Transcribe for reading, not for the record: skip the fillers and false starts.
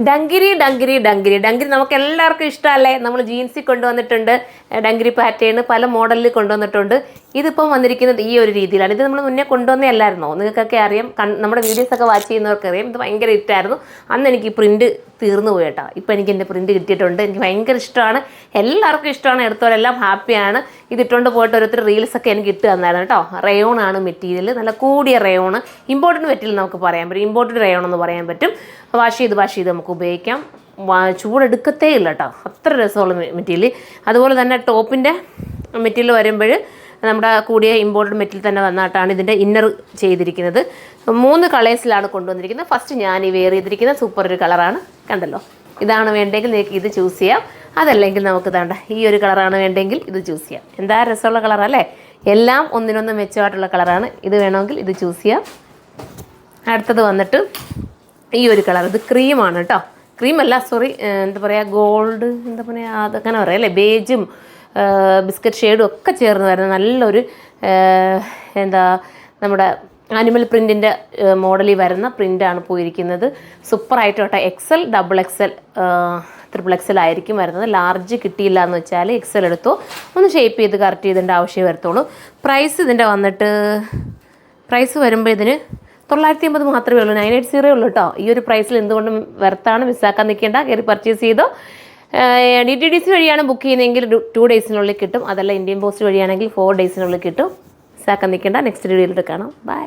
ഡങ്കിരി ഡങ്കിരി ഡങ്കിരി ഡങ്കിരി നമുക്ക് എല്ലാവർക്കും ഇഷ്ടമല്ലേ. നമ്മൾ ജീൻസിൽ കൊണ്ടുവന്നിട്ടുണ്ട് ഡങ്കിരി പാറ്റേൺ, പല മോഡലിൽ കൊണ്ടുവന്നിട്ടുണ്ട്. ഇതിപ്പം വന്നിരിക്കുന്നത് ഈ ഒരു രീതിയിലാണ്. ഇത് നമ്മൾ മുന്നേ കൊണ്ടുവന്നതല്ലായിരുന്നോ? നിങ്ങൾക്കൊക്കെ അറിയാം, നമ്മുടെ വീഡിയോസൊക്കെ വാച്ച് ചെയ്യുന്നവർക്കറിയാം. ഇത് ഭയങ്കര ഹിറ്റായിരുന്നു. അന്ന് എനിക്ക് പ്രിൻറ്റ് തീർന്നു പോയി കേട്ടോ. ഇപ്പം എനിക്ക് എൻ്റെ പ്രിൻറ്റ് കിട്ടിയിട്ടുണ്ട്. എനിക്ക് ഭയങ്കര ഇഷ്ടമാണ്, എല്ലാവർക്കും ഇഷ്ടമാണ്, എടുത്തവരെല്ലാം ഹാപ്പിയാണ്. ഇതിട്ടുകൊണ്ട് പോയിട്ട് ഓരോരുത്തർ റീൽസൊക്കെ എനിക്ക് ഇട്ട് തന്നായിരുന്നു കേട്ടോ. റയോണാണ് മെറ്റീരിയൽ, നല്ല കൂടിയ റയോണ്. ഇമ്പോർട്ടഡ് മെറ്റീരിയൽ നമുക്ക് പറയാൻ പറ്റും, ഇമ്പോർട്ടഡ് റയോൺ എന്ന് പറയാൻ പറ്റും. വാഷ് ചെയ്ത് നമുക്ക് ഉപയോഗിക്കാം. ചൂടെടുക്കത്തേ ഇല്ല കേട്ടോ, അത്ര രസമുള്ള മെറ്റീരിയൽ. അതുപോലെ തന്നെ ടോപ്പിൻ്റെ മെറ്റീരിയൽ വരുമ്പോൾ നമ്മുടെ കൂടിയ ഇമ്പോർട്ടഡ് മെറ്റീരിയൽ തന്നെ വന്നിട്ടാണ് ഇതിൻ്റെ ഇന്നർ ചെയ്തിരിക്കുന്നത്. 3 കളേഴ്സിലാണ് കൊണ്ടുവന്നിരിക്കുന്നത്. ഫസ്റ്റ് ഞാൻ ഈ വെയർ ചെയ്തിരിക്കുന്ന സൂപ്പർ ഒരു കളറാണ്, കണ്ടല്ലോ. ഇതാണ് വേണ്ടെങ്കിൽ നിങ്ങൾക്ക് ഇത് ചൂസ് ചെയ്യാം. അതല്ലെങ്കിൽ നമുക്ക് വേണ്ട ഈ ഒരു കളറാണ് വേണ്ടെങ്കിൽ ഇത് ചൂസ് ചെയ്യാം. എന്താ രസമുള്ള കളറല്ലേ, എല്ലാം ഒന്നിനൊന്ന് മെച്ചമായിട്ടുള്ള കളറാണ്. ഇത് വേണമെങ്കിൽ ഇത് ചൂസ് ചെയ്യാം. അടുത്തത് വന്നിട്ട് ഈ ഒരു കളർ, ഇത് ക്രീമാണ് കേട്ടോ. ക്രീമല്ല, സോറി, എന്താ പറയുക, ഗോൾഡ്, എന്താ പറയുക, അതങ്ങനെ പറയാം അല്ലേ, ബേജും ബിസ്ക്കറ്റ് ഷെയ്ഡും ഒക്കെ ചേർന്ന് വരുന്ന നല്ലൊരു എന്താ നമ്മുടെ ആനിമൽ പ്രിൻറ്റിൻ്റെ മോഡലിൽ വരുന്ന പ്രിൻ്റാണ് പോയിരിക്കുന്നത്. സൂപ്പറായിട്ട് കേട്ടോ. XL, XXL, XXL ആയിരിക്കും വരുന്നത്. ലാർജ് കിട്ടിയില്ല എന്ന് വെച്ചാൽ XL എടുത്തോ, ഒന്ന് ഷേപ്പ് ചെയ്ത് കറക്റ്റ് ചെയ്തതിൻ്റെ ആവശ്യമേ വരത്തുള്ളൂ. പ്രൈസ് ഇതിൻ്റെ വന്നിട്ട് പ്രൈസ് വരുമ്പോൾ ഇതിന് 950 മാത്രമേ ഉള്ളൂ, 980 ഉള്ളൂ കേട്ടോ. ഈ ഒരു പ്രൈസിൽ എന്തുകൊണ്ടും വെർത്താണ്, മിസ്സാക്കാൻ നിൽക്കേണ്ട, കയറി പർച്ചേസ് ചെയ്തോ. DTDC വഴിയാണ് ബുക്ക് ചെയ്യുന്നതെങ്കിൽ 2 ഡേയ്സിനുള്ളിൽ കിട്ടും. അതല്ല ഇന്ത്യൻ പോസ്റ്റ് വഴിയാണെങ്കിൽ 4 ഡേയ്സിനുള്ളിൽ കിട്ടും. മിസ്സാക്കാൻ നിൽക്കേണ്ട. നെക്സ്റ്റ് വീഡിയോയിൽ കാണാം. ബൈ.